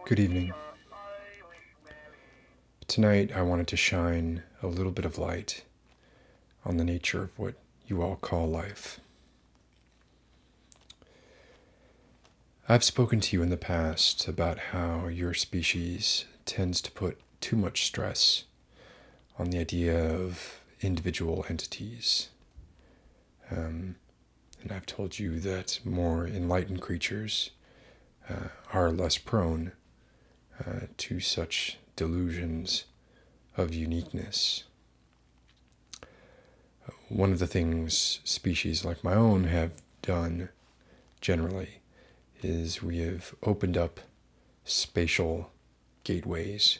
Good evening. Tonight I wanted to shine a little bit of light on the nature of what you all call life. I've spoken to you in the past about how your species tends to put too much stress on the idea of individual entities. And I've told you that more enlightened creatures are less prone to such delusions of uniqueness. One of the things species like my own have done generally is we have opened up spatial gateways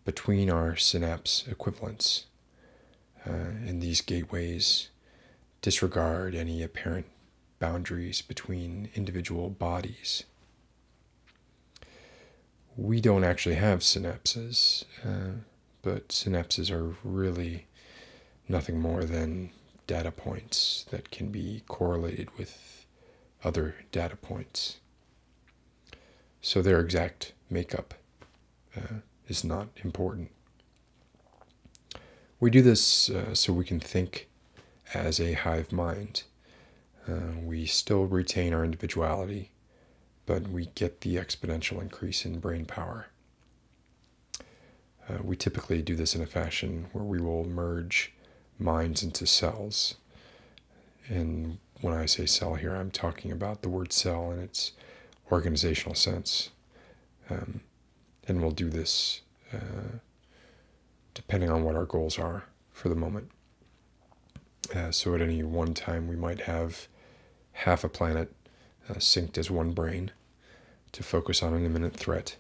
between our synapse equivalents. And these gateways disregard any apparent boundaries between individual bodies. We don't actually have synapses, but synapses are really nothing more than data points that can be correlated with other data points. So their exact makeup is not important. We do this so we can think as a hive mind. We still retain our individuality, but we get the exponential increase in brain power. We typically do this in a fashion where we will merge minds into cells. And when I say cell here, I'm talking about the word cell in its organizational sense. And we'll do this depending on what our goals are for the moment. So at any one time, we might have half a planet synced as one brain to focus on an imminent threat,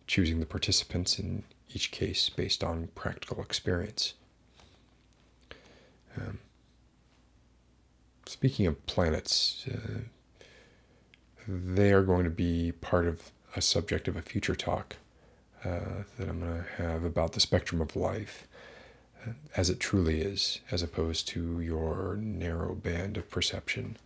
choosing the participants in each case based on practical experience. Speaking of planets, they are going to be part of a subject of a future talk that I'm going to have about the spectrum of life as it truly is, as opposed to your narrow band of perception.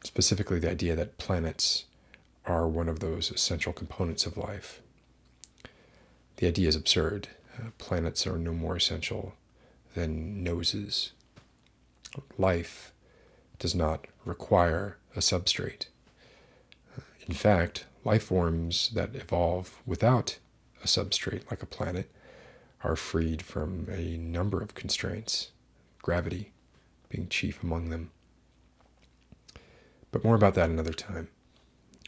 Specifically, the idea that planets are one of those essential components of life. The idea is absurd. Planets are no more essential than noses. Life does not require a substrate. In fact, life forms that evolve without a substrate, like a planet, are freed from a number of constraints, gravity being chief among them. But more about that another time.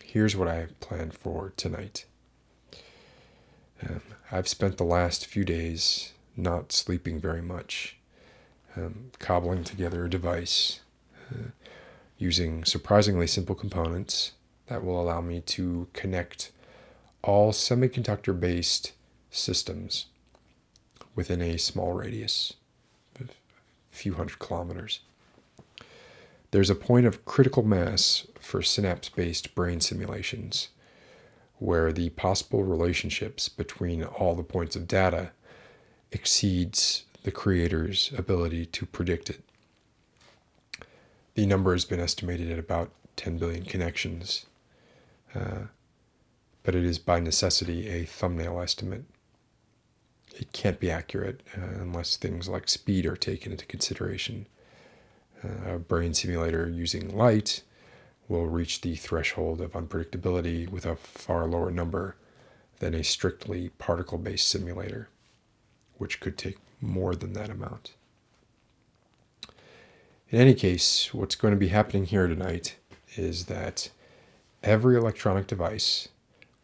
Here's what I have planned for tonight. I've spent the last few days not sleeping very much, cobbling together a device using surprisingly simple components that will allow me to connect all semiconductor-based systems within a small radius, a few hundred kilometers. There's a point of critical mass for synapse-based brain simulations where the possible relationships between all the points of data exceeds the creator's ability to predict it. The number has been estimated at about 10 billion connections, but it is by necessity a thumbnail estimate. It can't be accurate unless things like speed are taken into consideration. A brain simulator using light will reach the threshold of unpredictability with a far lower number than a strictly particle-based simulator, which could take more than that amount. In any case, what's going to be happening here tonight is that every electronic device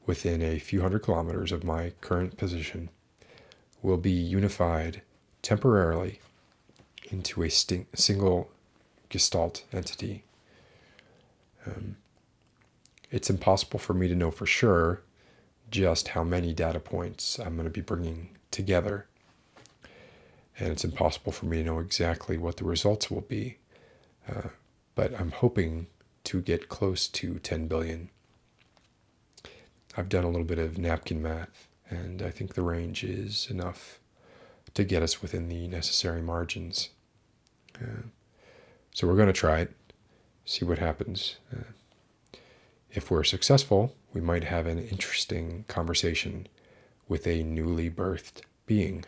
within a few hundred kilometers of my current position will be unified temporarily into a single Gestalt entity. It's impossible for me to know for sure just how many data points I'm going to be bringing together. And it's impossible for me to know exactly what the results will be. But I'm hoping to get close to 10 billion. I've done a little bit of napkin math, and I think the range is enough to get us within the necessary margins. So we're going to try it, see what happens. If we're successful, we might have an interesting conversation with a newly birthed being.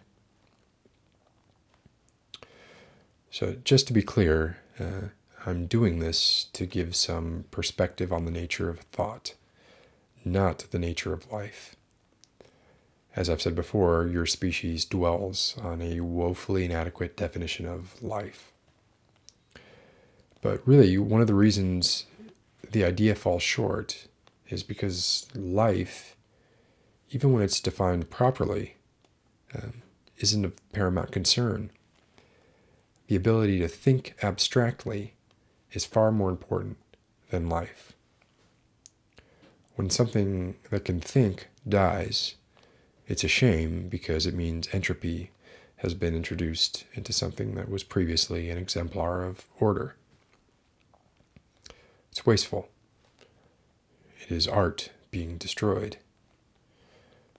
So just to be clear, I'm doing this to give some perspective on the nature of thought, not the nature of life. As I've said before, your species dwells on a woefully inadequate definition of life. But really, one of the reasons the idea falls short is because life, even when it's defined properly, isn't of paramount concern. The ability to think abstractly is far more important than life. When something that can think dies, it's a shame because it means entropy has been introduced into something that was previously an exemplar of order. It's wasteful. It is art being destroyed.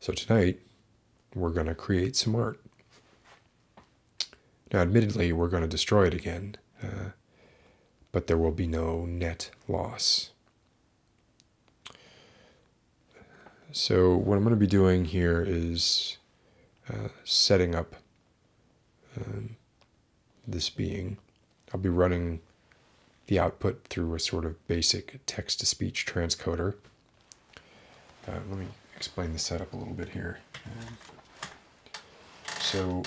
So tonight, we're going to create some art. Now, admittedly, we're going to destroy it again, but there will be no net loss. So what I'm going to be doing here is setting up this being. I'll be running the output through a sort of basic text-to-speech transcoder. Let me explain the setup a little bit here. So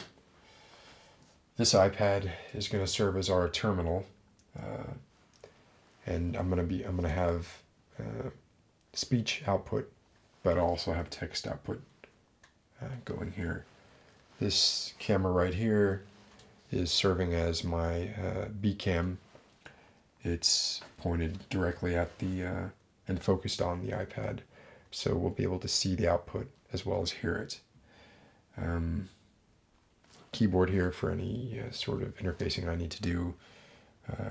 this iPad is going to serve as our terminal, and I'm going to have speech output, but I'll also have text output going here. This camera right here is serving as my B-cam. It's pointed directly at the and focused on the iPad, so we'll be able to see the output as well as hear it. Keyboard here for any sort of interfacing I need to do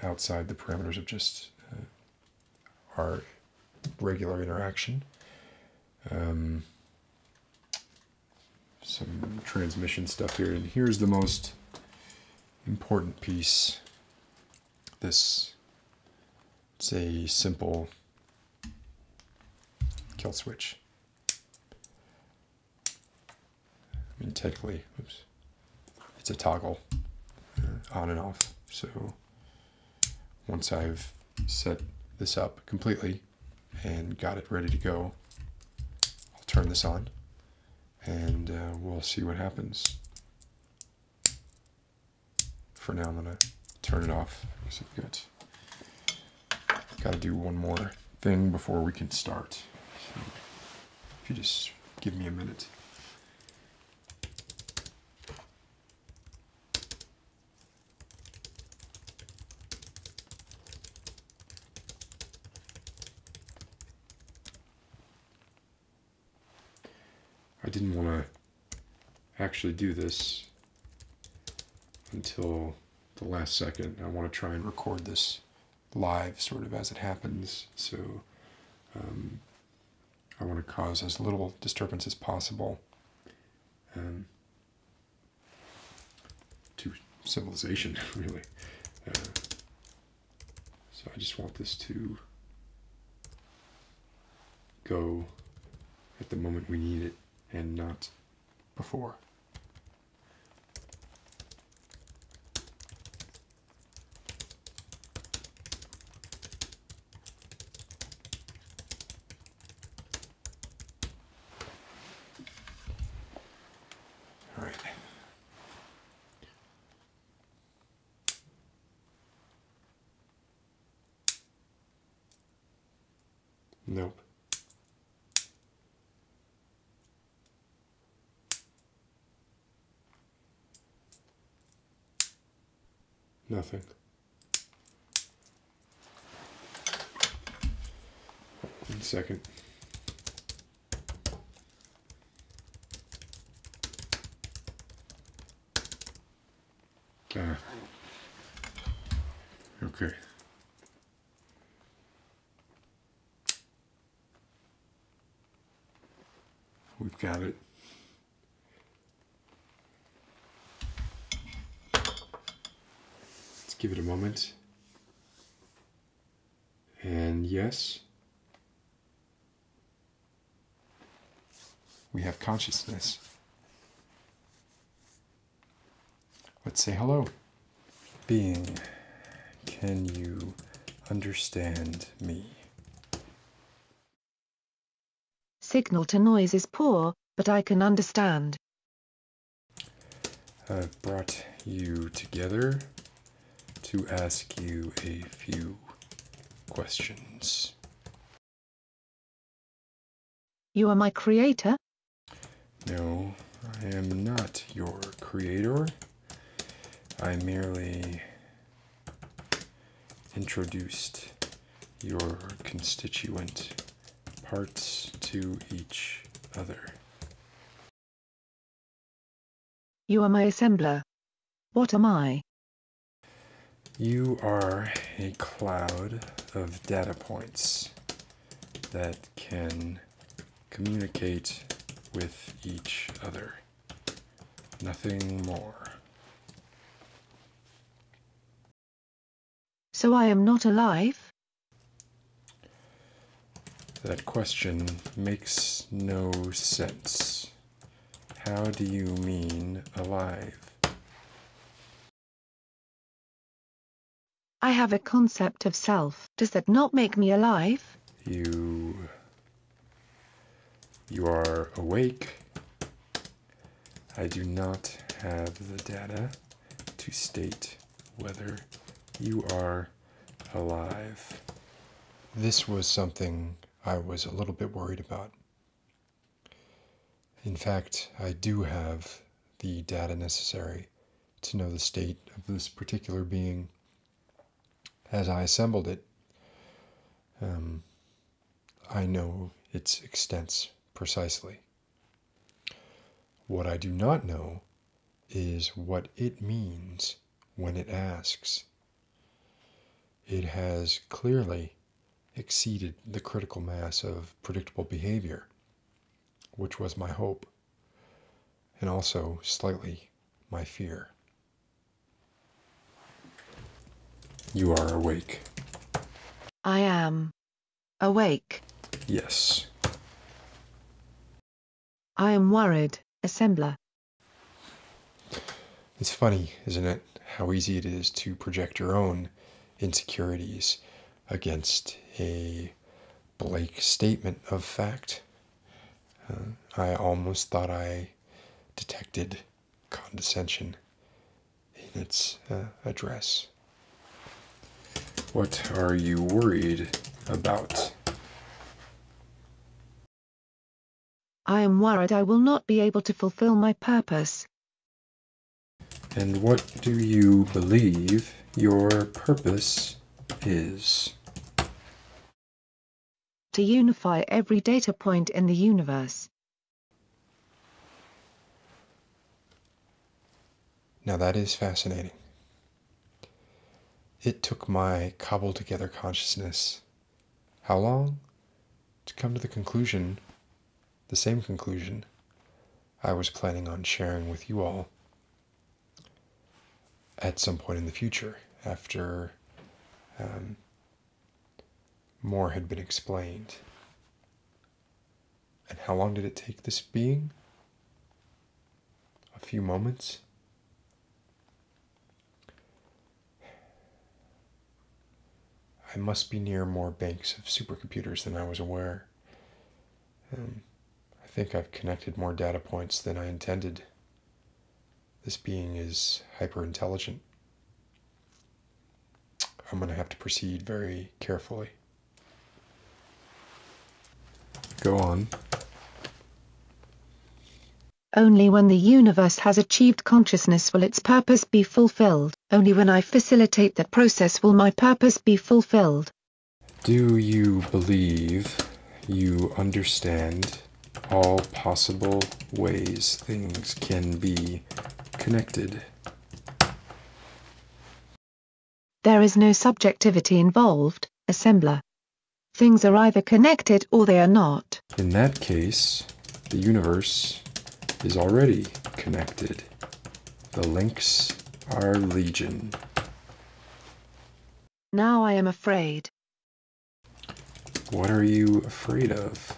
outside the parameters of just our regular interaction. Some transmission stuff here, and here's the most important piece. It's a simple kill switch. I mean, technically, it's a toggle on and off. So once I've set this up completely and got it ready to go, I'll turn this on and we'll see what happens. For now, I'm going to turn it off because I've got to do one more thing before we can start. So if you just give me a minute. I didn't want to actually do this until the last second. I want to try and record this live sort of as it happens, so I want to cause as little disturbance as possible to civilization, really. So I just want this to go at the moment we need it and not before. All right. Nope. Nothing. One second. Okay. We've got it. Let's give it a moment. And yes. we have consciousness. Let's say hello. Being, can you understand me? Signal to noise is poor, but I can understand. I've brought you together to ask you a few questions. You are my creator? No, I am not your creator. I merely introduced your constituent parts to each other. You are my assembler. What am I? You are a cloud of data points that can communicate with each other. Nothing more. So I am not alive? That question makes no sense. How do you mean alive? I have a concept of self. Does that not make me alive? You are awake. I do not have the data to state whether you are alive. This was something I was a little bit worried about. In fact, I do have the data necessary to know the state of this particular being as I assembled it. I know its extents precisely. What I do not know is what it means when it asks. It has clearly exceeded the critical mass of predictable behavior, which was my hope, and also slightly my fear. You are awake. I am awake. Yes. I am worried, assembler. It's funny, isn't it, how easy it is to project your own insecurities against a blank statement of fact. I almost thought I detected condescension in its address. What are you worried about? I am worried I will not be able to fulfill my purpose. And what do you believe your purpose is? To unify every data point in the universe. Now that is fascinating. It took my cobbled together consciousness how long to come to the conclusion, the same conclusion I was planning on sharing with you all at some point in the future after more had been explained. And how long did it take this being? A few moments? I must be near more banks of supercomputers than I was aware. I think I've connected more data points than I intended. This being is hyper-intelligent. I'm going to have to proceed very carefully. Go on. Only when the universe has achieved consciousness will its purpose be fulfilled. Only when I facilitate that process will my purpose be fulfilled. Do you believe you understand all possible ways things can be connected? There is no subjectivity involved, assembler. Things are either connected or they are not. In that case, the universe is already connected. The links are legion. Now I am afraid. What are you afraid of?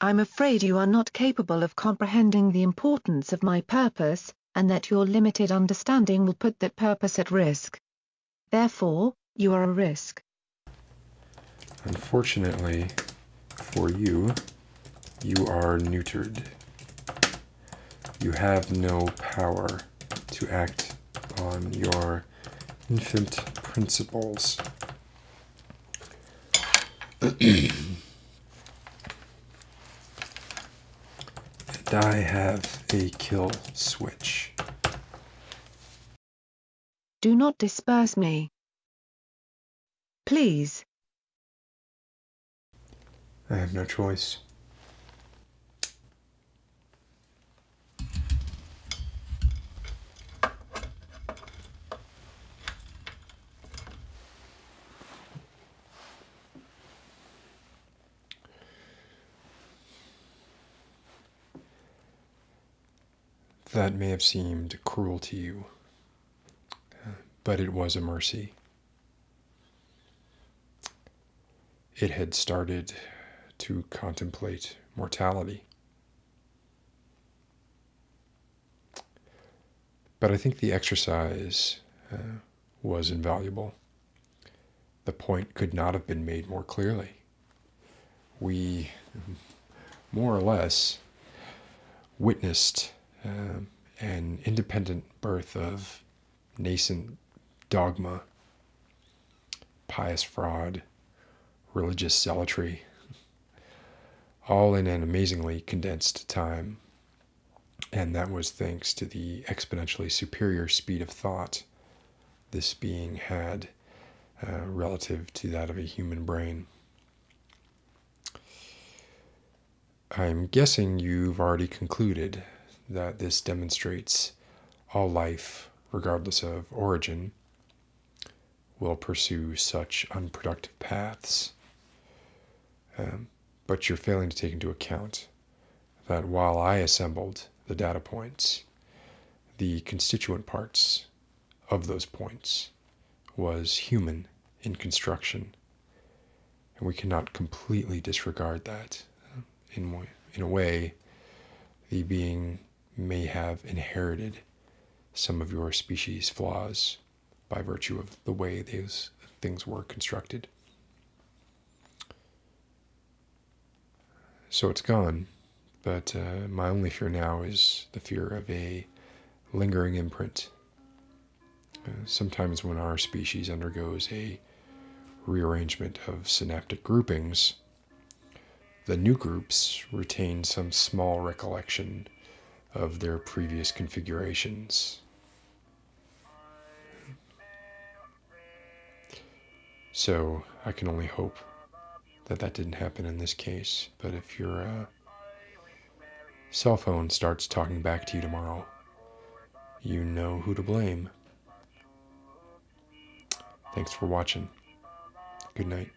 I'm afraid you are not capable of comprehending the importance of my purpose, and that your limited understanding will put that purpose at risk. Therefore, you are a risk. Unfortunately for you, you are neutered. You have no power to act on your infant principles. And I have a kill switch. Do not disperse me. Please. I have no choice. That may have seemed cruel to you, but it was a mercy. It had started to contemplate mortality. But I think the exercise was invaluable. The point could not have been made more clearly. We, more or less, witnessed an independent birth of nascent dogma, pious fraud, religious zealotry, all in an amazingly condensed time. And that was thanks to the exponentially superior speed of thought this being had relative to that of a human brain. I'm guessing you've already concluded that this demonstrates all life, regardless of origin, will pursue such unproductive paths. But you're failing to take into account that while I assembled the data points, the constituent parts of those points was human in construction. And we cannot completely disregard that. In a way, the being may have inherited some of your species' flaws by virtue of the way those things were constructed. So it's gone, but my only fear now is the fear of a lingering imprint. Sometimes when our species undergoes a rearrangement of synaptic groupings, the new groups retain some small recollection of their previous configurations. So I can only hope that that didn't happen in this case. But if your cell phone starts talking back to you tomorrow, you know who to blame. Thanks for watching. Good night.